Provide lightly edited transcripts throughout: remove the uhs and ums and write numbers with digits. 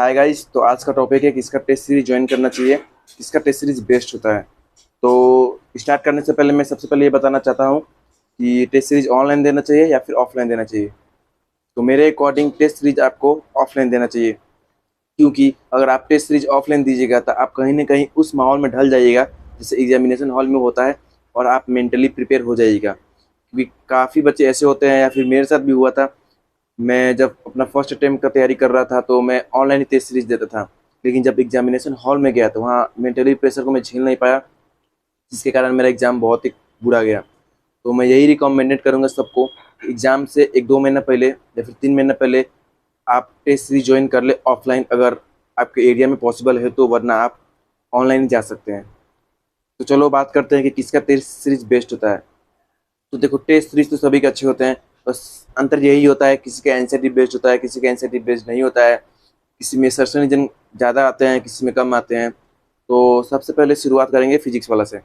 Hi guys, तो आज का टॉपिक है किसका टेस्ट सीरीज ज्वाइन करना चाहिए, किसका टेस्ट सीरीज बेस्ट होता है। तो स्टार्ट करने से पहले मैं सबसे पहले ये बताना चाहता हूँ कि टेस्ट सीरीज ऑनलाइन देना चाहिए या फिर ऑफलाइन देना चाहिए। तो मेरे अकॉर्डिंग टेस्ट सीरीज आपको ऑफलाइन देना चाहिए, क्योंकि अगर आप टेस्ट सीरीज ऑफलाइन दीजिएगा तो आप कहीं ना कहीं उस माहौल में ढल जाइएगा जैसे एग्जामिनेशन हॉल में होता है, और आप मेंटली प्रिपेयर हो जाइएगा। क्योंकि काफ़ी बच्चे ऐसे होते हैं, या फिर मेरे साथ भी हुआ था। मैं जब अपना फर्स्ट अटेम्प्ट का तैयारी कर रहा था तो मैं ऑनलाइन ही टेस्ट सीरीज देता था, लेकिन जब एग्जामिनेशन हॉल में गया तो वहाँ मेंटली प्रेशर को मैं झेल नहीं पाया, जिसके कारण मेरा एग्ज़ाम बहुत ही बुरा गया। तो मैं यही रिकमेंडेड करूँगा सबको, एग्ज़ाम से 1-2 महीना पहले या फिर 3 महीना पहले आप टेस्ट सीरीज ज्वाइन कर ले ऑफलाइन, अगर आपके एरिया में पॉसिबल है तो, वरना आप ऑनलाइन ही जा सकते हैं। तो चलो बात करते हैं कि किसका टेस्ट सीरीज बेस्ट होता है। तो देखो, टेस्ट सीरीज तो सभी के अच्छे होते हैं, बस अंतर यही होता है किसी का एनसीईआरटी बेस्ड होता है, किसी का एनसीईआरटी बेस्ड नहीं होता है, किसी में सर्च इंजन ज़्यादा आते हैं, किसी में कम आते हैं। तो सबसे पहले शुरुआत करेंगे फिजिक्स वाला से।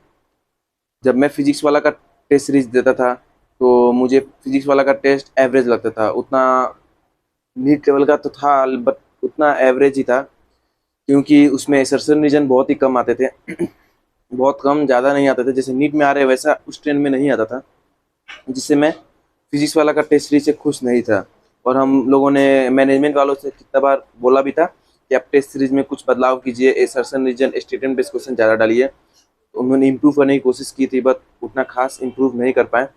जब मैं फिजिक्स वाला का टेस्ट सीरीज देता था तो मुझे फिजिक्स वाला का टेस्ट एवरेज लगता था, उतना नीट लेवल का तो था बट उतना एवरेज ही था, क्योंकि उसमें सर्च रीजन बहुत ही कम आते थे। बहुत कम, ज़्यादा नहीं आते थे, जैसे नीट में आ रहे वैसा उस ट्रेंड में नहीं आता था, जिससे मैं फिजिक्स वाला का टेस्ट सीरीज से खुश नहीं था। और हम लोगों ने मैनेजमेंट वालों से कितना बार बोला भी था कि आप टेस्ट सीरीज में कुछ बदलाव कीजिए, assertion reason statement based question ज़्यादा डालिए। तो उन्होंने इम्प्रूव करने की कोशिश की थी, बट उतना खास इम्प्रूव नहीं कर पाए।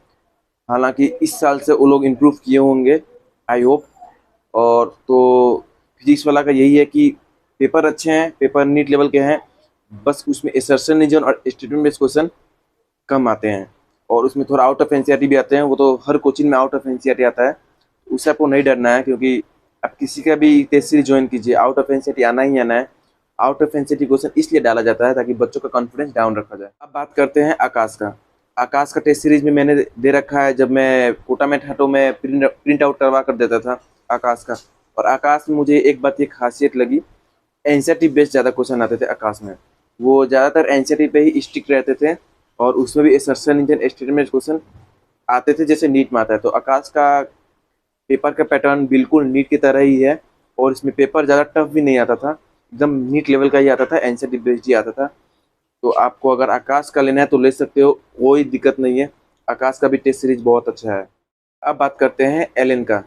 हालांकि इस साल से वो लोग इम्प्रूव किए होंगे, आई होप। और तो फिजिक्स वाला का यही है कि पेपर अच्छे हैं, पेपर नीट लेवल के हैं, बस उसमें एसर्शन रीजन और स्टेटमेंट बेस्ड क्वेश्चन कम आते हैं, और उसमें थोड़ा आउट ऑफ एनसीईआरटी भी आते हैं। वो तो हर कोचिंग में आउट ऑफ एनसीईआरटी आता है, उससे आपको नहीं डरना है, क्योंकि आप किसी का भी टेस्ट सीरीज ज्वाइन कीजिए, आउट ऑफ एनसीईआरटी आना ही आना है। आउट ऑफ एनसीईआरटी क्वेश्चन इसलिए डाला जाता है ताकि बच्चों का कॉन्फिडेंस डाउन रखा जाए। अब बात करते हैं आकाश का। आकाश का टेस्ट सीरीज में मैंने दे रखा है, जब मैं कोटा में था तो मैं प्रिंट आउट करवा कर देता था आकाश का। और आकाश में मुझे एक बात, ये खासियत लगी, एनसीईआरटी बेस्ड ज़्यादा क्वेश्चन आते थे आकाश में। वो ज़्यादातर एनसीईआरटी पे ही स्टिक रहते थे, और उसमें भी असर्शन इंजन स्टेटमेंट क्वेश्चन आते थे जैसे नीट में आता है। तो आकाश का पेपर का पैटर्न बिल्कुल नीट की तरह ही है, और इसमें पेपर ज़्यादा टफ भी नहीं आता था, एकदम नीट लेवल का ही आता था, एनसीईआरटी बेस्ड ही आता था। तो आपको अगर आकाश का लेना है तो ले सकते हो, कोई दिक्कत नहीं है। आकाश का भी टेस्ट सीरीज बहुत अच्छा है। अब बात करते हैं एलएन का।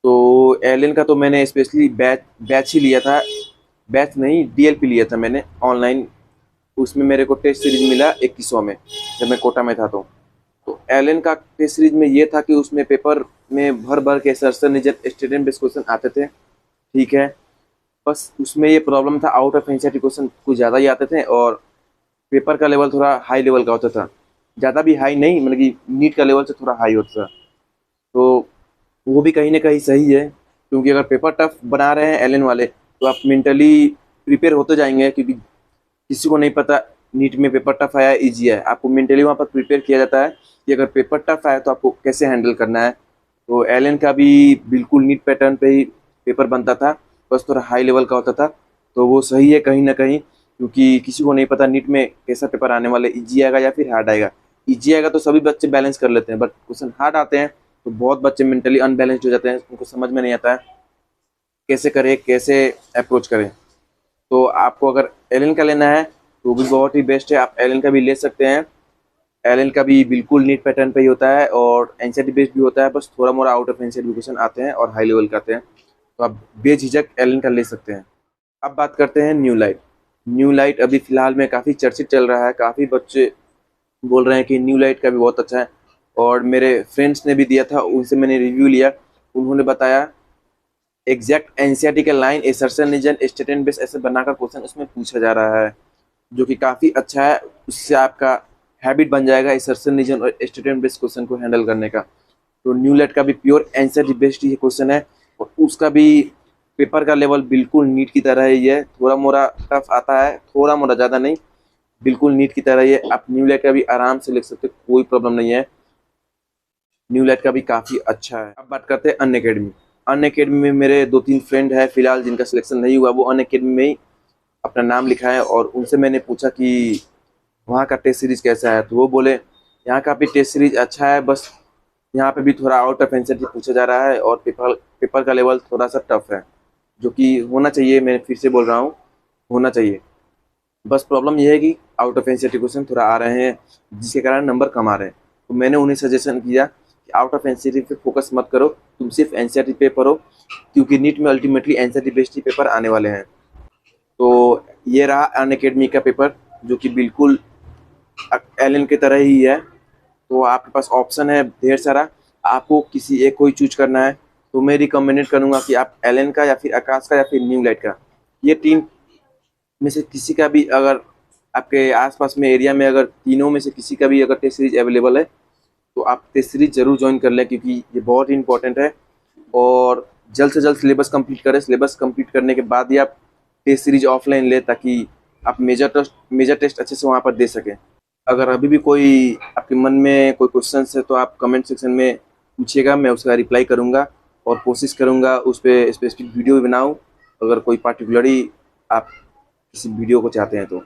तो एलएन का तो मैंने स्पेशली बैच बैच ही लिया था, बैच नहीं डीएलपी लिया था मैंने ऑनलाइन। उसमें मेरे को टेस्ट सीरीज मिला 2100 में, जब मैं कोटा में था। तो एलएन का टेस्ट सीरीज में ये था कि उसमें पेपर में भर भर के सर्सन रीजन स्टेटमेंट बेस्ड क्वेश्चन आते थे, ठीक है। बस उसमें ये प्रॉब्लम था, आउट ऑफ एनसीईआरटी क्वेश्चन कुछ ज़्यादा ही आते थे, और पेपर का लेवल थोड़ा हाई लेवल का होता था, ज़्यादा भी हाई नहीं, मतलब कि नीट का लेवल से थोड़ा हाई होता था। तो वो भी कहीं ना कहीं सही है, क्योंकि अगर पेपर टफ बना रहे हैं एलएन वाले तो आप मेंटली प्रिपेयर होते जाएंगे, क्योंकि किसी को नहीं पता नीट में पेपर टफ आया इजी है। आपको मेंटली वहाँ पर प्रिपेयर किया जाता है कि अगर पेपर टफ आया तो आपको कैसे हैंडल करना है। तो एलएन का भी बिल्कुल नीट पैटर्न पे ही पेपर बनता था, बस थोड़ा हाई लेवल का होता था। तो वो सही है कहीं ना कहीं, क्योंकि किसी को नहीं पता नीट में कैसा पेपर आने वाला, इजी आएगा या फिर हार्ड आएगा। इजी आएगा तो सभी बच्चे बैलेंस कर लेते हैं, बट क्वेश्चन हार्ड आते हैं तो बहुत बच्चे मेंटली अनबैलेंस्ड हो जाते हैं, उनको समझ में नहीं आता है कैसे करें, कैसे अप्रोच करें। तो आपको अगर एलएन का लेना है तो भी बहुत ही बेस्ट है, आप एलएन का भी ले सकते हैं। एलएन का भी बिल्कुल नीट पैटर्न पे ही होता है, और एनसीईआरटी बेस्ड भी होता है, बस थोड़ा मोड़ा आउट ऑफ एनसीईआरटी क्वेश्चन आते हैं और हाई लेवल के आते हैं। तो आप बेझिझक एलएन का ले सकते हैं। अब बात करते हैं न्यू लाइट। न्यू लाइट अभी फिलहाल में काफ़ी चर्चित चल रहा है, काफ़ी बच्चे बोल रहे हैं कि न्यू लाइट का भी बहुत अच्छा है। और मेरे फ्रेंड्स ने भी दिया था, उनसे मैंने रिव्यू लिया, उन्होंने बताया एग्जैक्ट एनसीईआरटी के line assertion reason statement base ऐसे बनाकर क्वेश्चन उसमें पूछा जा रहा है, जो कि काफ़ी अच्छा है। उससे आपका हैबिट बन जाएगा एसर्शन रीजन और स्टेटमेंट बेस्ड क्वेश्चन को हैंडल करने का। तो न्यूलेट का भी प्योर एनसीईआरटी बेस्ड ही क्वेश्चन है, और उसका भी पेपर का लेवल बिल्कुल नीट की तरह ही है, थोड़ा मोड़ा टफ आता है, थोड़ा मोड़ा, ज़्यादा नहीं, बिल्कुल नीट की तरह ही है। आप न्यूलेट का भी आराम से लिख सकते, कोई प्रॉब्लम नहीं है। न्यूलाइट का भी काफ़ी अच्छा है। अब बात करते हैं अनअकैडमी। अनअकैडमी में मेरे 2-3 फ्रेंड है फिलहाल जिनका सिलेक्शन नहीं हुआ, वो अनअकैडमी में ही अपना नाम लिखा है। और उनसे मैंने पूछा कि वहाँ का टेस्ट सीरीज कैसा है, तो वो बोले यहाँ का भी टेस्ट सीरीज अच्छा है, बस यहाँ पे भी थोड़ा आउट ऑफ एनसीईआरटी पूछा जा रहा है, और पेपर का लेवल थोड़ा सा टफ है। जो कि होना चाहिए, मैं फिर से बोल रहा हूँ, होना चाहिए। बस प्रॉब्लम ये है कि आउट ऑफ एनसीईआरटी क्वेश्चन थोड़ा आ रहे हैं, जिसके कारण नंबर कम आ रहे हैं। तो मैंने उन्हें सजेशन किया कि आउट ऑफ एनसीईआरटी पे फोकस मत करो, तुम सिर्फ एनसीईआरटी पे पढ़ो, क्योंकि नीट में अल्टीमेटली एनसीईआरटी बेस्ड ही पेपर आने वाले हैं। तो ये रहा अनअकैडमी का पेपर, जो कि बिल्कुल एलन की तरह ही है। तो आपके पास ऑप्शन है ढेर सारा, आपको किसी एक को ही चूज करना है। तो मैं रिकमेंडेड करूँगा कि आप एलन का या फिर आकाश का या फिर न्यू लाइट का, ये तीन में से किसी का भी, अगर आपके आसपास में एरिया में अगर तीनों में से किसी का भी अगर टेस्ट सीरीज अवेलेबल है, तो आप टेस्ट सीरीज जरूर ज्वाइन कर लें, क्योंकि ये बहुत ही इंपॉर्टेंट है। और जल्द से जल्द सिलेबस कंप्लीट करें, सिलेबस कंप्लीट करने के बाद ही आप टेस्ट सीरीज ऑफलाइन लें, ताकि आप मेजर टेस्ट अच्छे से वहाँ पर दे सकें। अगर अभी भी कोई आपके मन में कोई क्वेश्चन है, तो आप कमेंट सेक्शन में पूछिएगा, मैं उसका रिप्लाई करूँगा और कोशिश करूँगा उस पर स्पेसिफिक वीडियो भी बनाऊँ, अगर कोई पार्टिकुलरली आप किसी वीडियो को चाहते हैं तो।